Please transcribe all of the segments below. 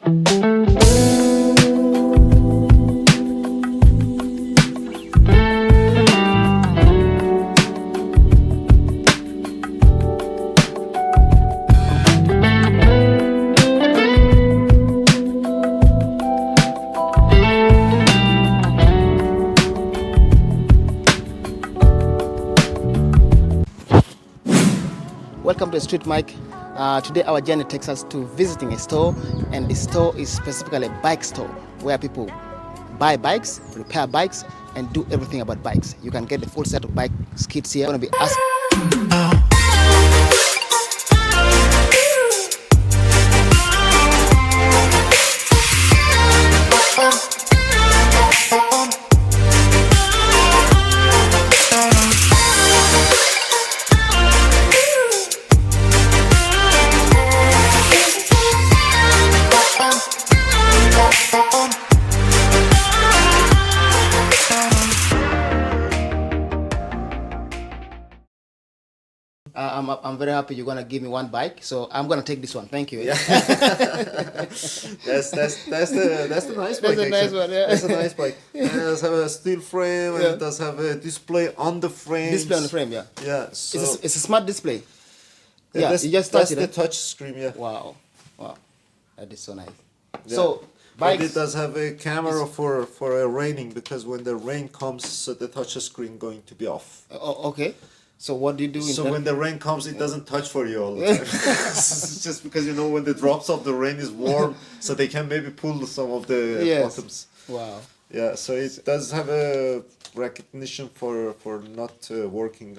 Welcome to Street Mike. Today our journey takes us to visiting a store, and the store is specifically a bike store where people buy bikes, repair bikes, and do everything about bikes. You can get the full set of bike kits here. I'm going to be asking. I'm very happy you're gonna give me one bike, so I'm gonna take this one. Thank you. Yeah. that's the nice bike. That's a nice one. Yeah. That's a nice bike. It does have a steel frame, and it does have a display on the frame. Display on the frame, yeah. Yeah. So it's a smart display. Yeah, you just touch it. That's the touch screen. Yeah. Wow, that is so nice. Yeah. So but it does have a camera for a raining, because when the rain comes, so the touch screen going to be off. Okay. So what do you do? So when the rain comes, it doesn't touch for you all the time. It's just because when the drops of the rain is warm, so they can maybe pull some of the bottoms. Wow. Yeah, so it does have a recognition for not working.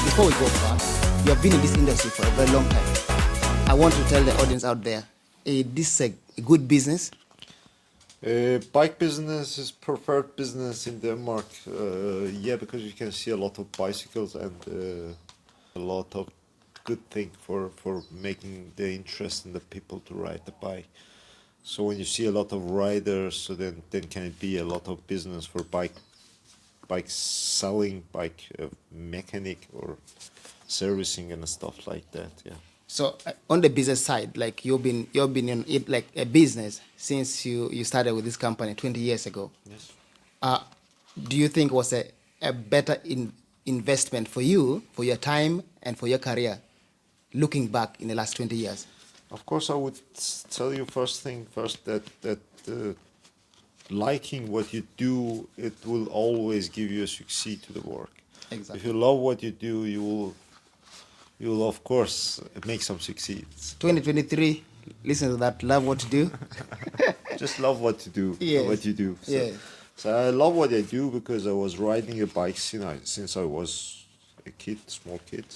Before we go far, you have been in this industry for a very long time. I want to tell the audience out there, this is a good business. Bike business is preferred business in Denmark. Yeah, because you can see a lot of bicycles and a lot of good thing for making the interest in the people to ride the bike. So when you see a lot of riders, so then can it be a lot of business for bike selling, bike mechanic or servicing and stuff like that. Yeah. So on the business side, like you've been in it like a business since you started with this company 20 years ago. Yes. Do you think it was a better investment for you, for your time and for your career, looking back in the last 20 years? Of course, I would tell you first that liking what you do, it will always give you a succeed to the work. Exactly. If you love what you do, you will of course make some succeeds. 2023, listen to that. Love what you do. Just love what you do. Yes. What you do. So, Yeah. so I love what I do because I was riding a bike since I was a kid, small kid.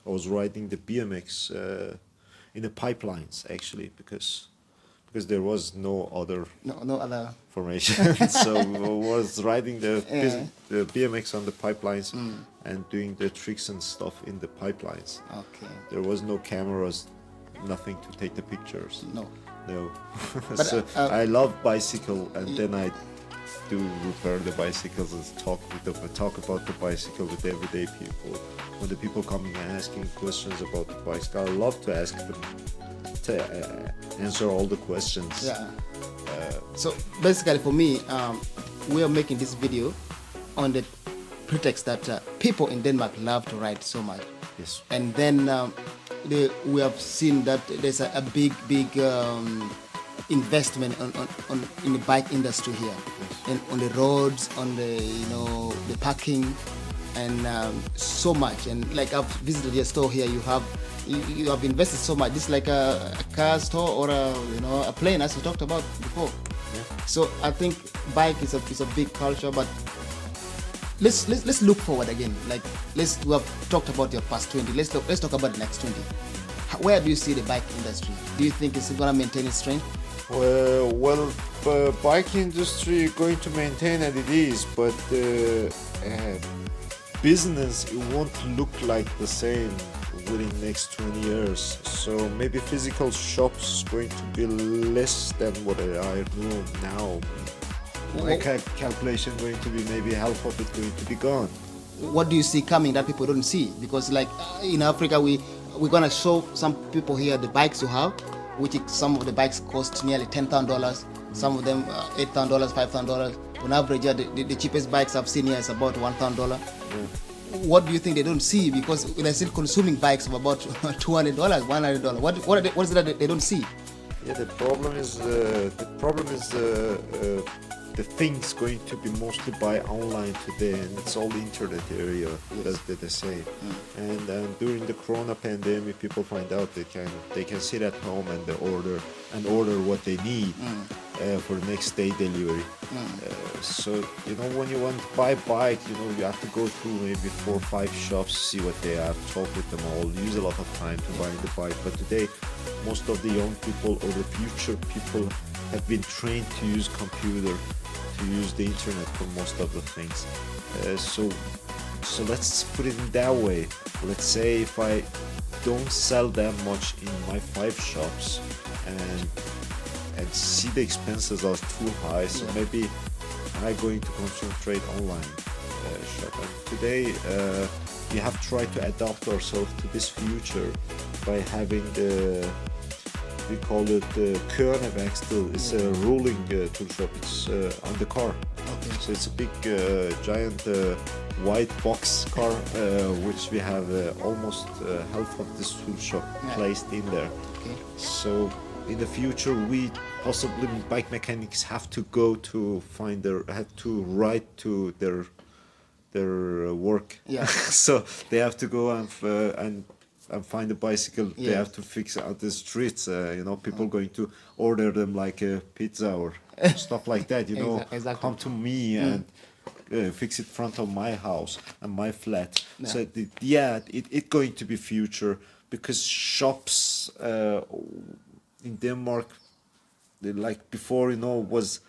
I was riding the BMX in the pipelines actually because there was no other formation. So I was riding the BMX on the pipelines and doing the tricks and stuff in the pipelines. Okay. There was no cameras, nothing to take the pictures. No. But so I love bicycle, and then I do repair the bicycles and talk about the bicycle with everyday people. When the people coming and asking questions about the bicycle, I love to ask them to answer all the questions. Yeah. So basically, for me, we are making this video on the pretext that people in Denmark love to ride so much. Yes. And then we have seen that there's a big investment in the bike industry here, and on the roads, on the the parking, and so much. And like I've visited your store here, you have invested so much. This is like a car store or a plane, as we talked about before. Yeah. So I think bike is a big culture, but let's look forward again. Like we have talked about your past 20. Let's talk about the next 20. Where do you see the bike industry? Do you think it's going to maintain its strength? Well, bike industry going to maintain as it is, but business, it won't look like the same within the next 20 years. So maybe physical shops going to be less than what I know now. My calculation going to be maybe half of it going to be gone. What do you see coming that people don't see? Because like in Africa, we're gonna show some people here the bikes you have, which some of the bikes cost nearly $10,000. Some of them $8,000, $5,000. On average, the cheapest bikes I've seen here is about $1,000. What do you think they don't see? Because they're still consuming bikes of about $200, $100. What is it that they don't see? Yeah, the problem is the things going to be mostly buy online today, and it's all internet area, as they say. And during the Corona pandemic, people find out they can sit at home and they order what they need for the next day delivery. So when you want to buy a bike, you have to go through maybe 4 or 5 shops, see what they have, talk with them all, use a lot of time to buy the bike. But today, most of the young people or the future people have been trained to use computer, to use the internet for most of the things. So let's put it in that way. Let's say if I don't sell that much in my 5 shops and see the expenses are too high, so maybe I'm going to concentrate online shop. And today we have tried to adapt ourselves to this future by having we call it the Copenhagen. It's a rolling tool shop. It's on the car. Okay. So it's a big, giant white box car, which we have almost half of this tool shop placed in there. Okay. So in the future, we possibly bike mechanics have to go to have to ride to their work. Yeah. So they have to go and find a bicycle. They have to fix out the streets. People going to order them like a pizza or stuff like that. Exactly. Come to me and fix it in front of my house and my flat. Yeah. So it going to be future, because shops in Denmark, like before, was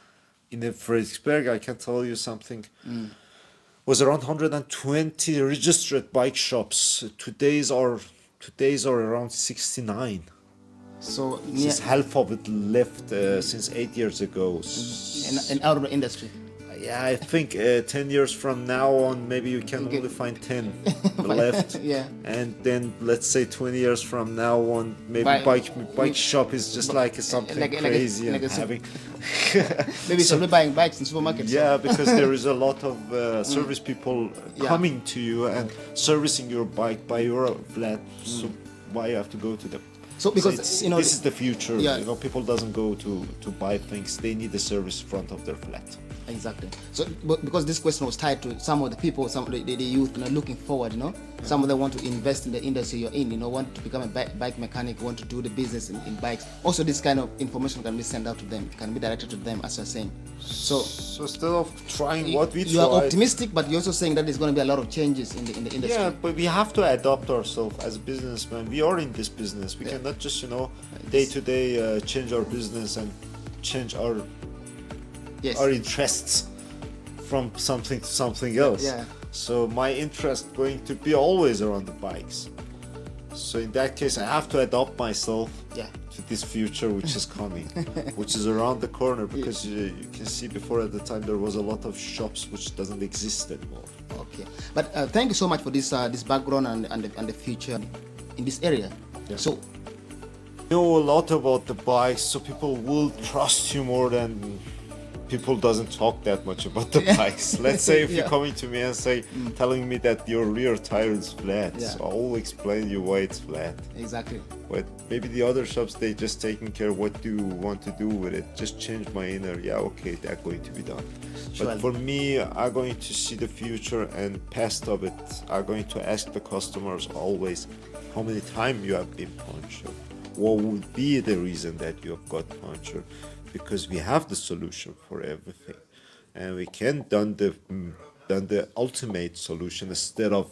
in the Frederiksberg. I can tell you something. Was around 120 registered bike shops. Today's are around 69. So just half of it left since 8 years ago. And out of the industry. Yeah, I think 10 years from now on, maybe you can only find 10 left. Yeah. And then let's say 20 years from now on, maybe bike shop is just like something crazy and having. Maybe somebody buying bikes in supermarkets. Yeah, because there is a lot of service people coming to you and servicing your bike by your flat. So why you have to go to them? So because this is the future. Yeah. People doesn't go to buy things. They need the service in front of their flat. Exactly. So because this question was tied to some of the people, some of the youth, looking forward, some of them want to invest in the industry you're in, want to become a bike mechanic, want to do the business in bikes. Also, this kind of information can be sent out to them, can be directed to them, as you're saying. So instead of trying what we you are optimistic, but you're also saying that there's going to be a lot of changes in the industry. Yeah, but we have to adapt ourselves as a businessman. We are in this business. We cannot just day to day change our business and change our interests from something to something else. Yeah. So my interest going to be always around the bikes. So in that case, I have to adapt myself to this future which is coming, which is around the corner, because you can see before at the time there was a lot of shops which doesn't exist anymore. Okay, but thank you so much for this background and the future in this area. Yeah. So you know a lot about the bikes, so people will trust you more than people doesn't talk that much about the bikes. Let's say if you're coming to me and telling me that your rear tire is flat, so I'll explain you why it's flat. Exactly. But maybe the other shops, they just taking care of what do you want to do with it. Just change my inner. Yeah, okay, that's going to be done. Sure. But for me, I'm going to see the future, and past of it, I'm going to ask the customers always, how many times you have been punctured? What would be the reason that you have got punctured? Because we have the solution for everything, and we can done the ultimate solution instead of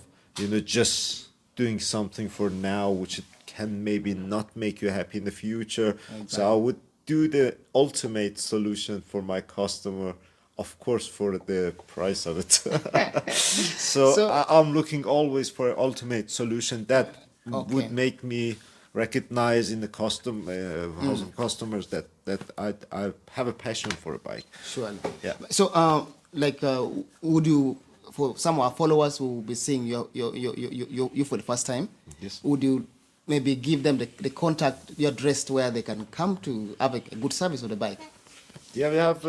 just doing something for now, which it can maybe not make you happy in the future. Exactly. So I would do the ultimate solution for my customer, of course, for the price of it. So I'm looking always for an ultimate solution that would make me recognize in the customers that I have a passion for a bike. Sure. Yeah. So, would you, for some of our followers who will be seeing you for the first time, Yes. would you maybe give them the contact, your address where they can come to have a good service of the bike? Yeah, we have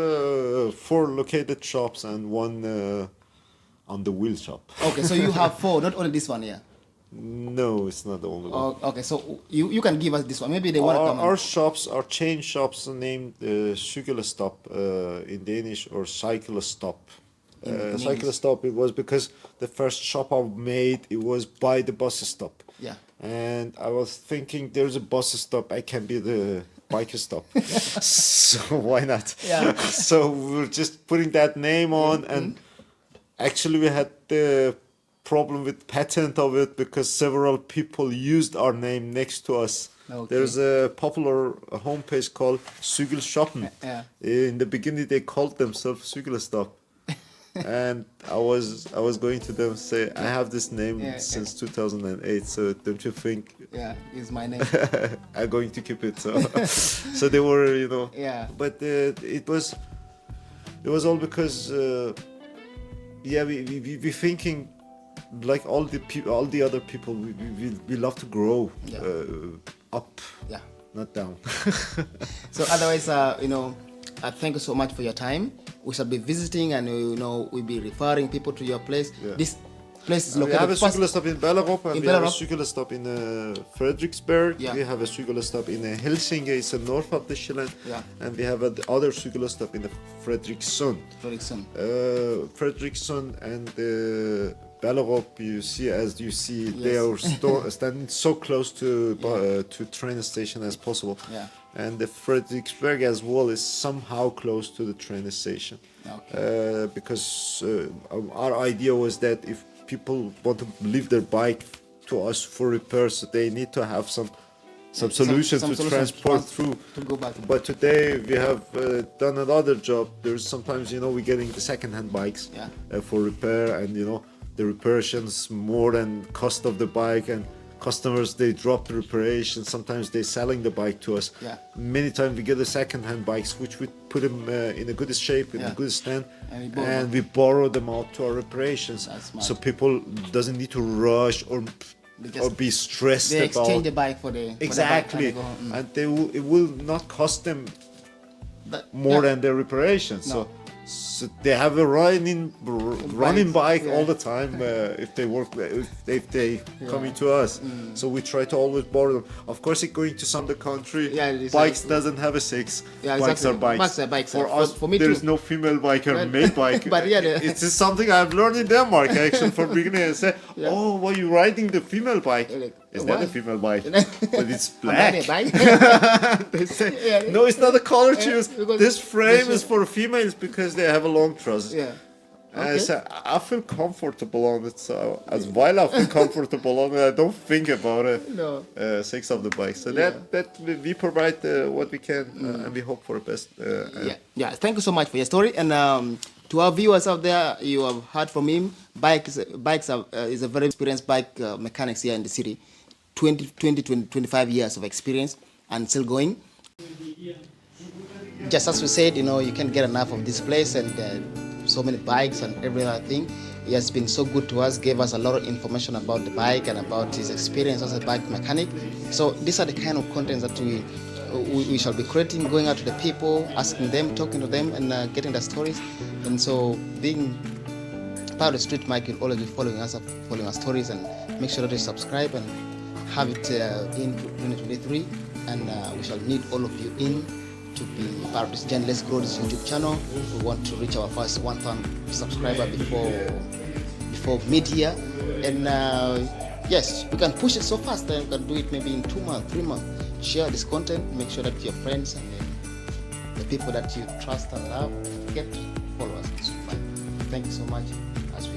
4 located shops and 1 on the wheel shop. Okay, so you have 4, not only this one here. No, it's not the only one. Okay, so you can give us this one. Maybe they want to come. Our shops are chain shops named Cykelstop in Danish, or Cykelstop. Cykelstop, it was because the first shop I made, it was by the bus stop. Yeah. And I was thinking, there's a bus stop, I can be the biker stop. So why not? Yeah. So we were just putting that name on, and actually we had the problem with patent of it because several people used our name next to us. Okay. There's a popular homepage called Cykelshoppen. Yeah. In the beginning they called themselves Cykelstop. And I was going to them say, I have this name since 2008, so don't you think it's my name. I'm going to keep it. So so they were, but it was all because we thinking like all the other people, we love to grow up, not down. So otherwise, thank you so much for your time. We shall be visiting, and we'll be referring people to your place. Yeah. This place is located. We have a Cykelstop in Bellerup, and we have a Cykelstop in Frederiksberg. Yeah. We have a Cykelstop in Helsinki, it's in north of the Zealand. Yeah. And we have another Cykelstop in Fredrikssund. Fredrikssund and Bellerup, you see, they are standing so close to train station as possible. Yeah. And the Frederiksberg as well is somehow close to the train station. Okay. Because our idea was that if people want to leave their bike to us for repairs, they need to have some solution to transport through. To go back. But today we have done another job. There's sometimes, we're getting the second-hand bikes for repair, and the reparations more than cost of the bike, and customers, they drop the reparation. Sometimes they're selling the bike to us. Yeah. Many times we get the second-hand bikes, which we put them in a good shape, in a good stand, and we borrow them out to our reparations. So people doesn't need to rush or be stressed about. They exchange the bike for the exactly, for the bike, and it will not cost them more than their reparations. No. So they have a running bike all the time if they work, if they coming to us. So we try to always borrow them. Of course, it's going to some of the country. Bikes doesn't have a sex. Bikes are bikes. For us, for me there is no female bike or male bike. But it's just something I've learned in Denmark actually from beginning. I say, oh, why are you riding the female bike? Is that a female bike? But it's black. They say, no, it's not a color choose. This frame is for females because they have a long trousers. Yeah. Okay. I say, I feel comfortable on it. So while I feel comfortable on it, I don't think about it. No. Sex of the bike. So that we provide what we can, and we hope for the best. Thank you so much for your story. And to our viewers out there, you have heard from him. Bikes is a very experienced bike mechanics here in the city. 25 years of experience and still going. Just as we said, you can't get enough of this place, and so many bikes and every other thing. He has been so good to us, gave us a lot of information about the bike and about his experience as a bike mechanic. So these are the kind of contents that we shall be creating, going out to the people, asking them, talking to them, and getting the stories. And so, being part of the Street Mike, you'll always be following us up, following our stories, and make sure that you subscribe and have it in 2023. And we shall need all of you in to be part of this journey. Let's grow this YouTube channel. We want to reach our first 1,000 subscriber before mid-year. And yes, we can push it so fast that we can do it maybe in 2 months, 3 months. Share this content. Make sure that your friends and the people that you trust and love get to follow us. Thank you so much as we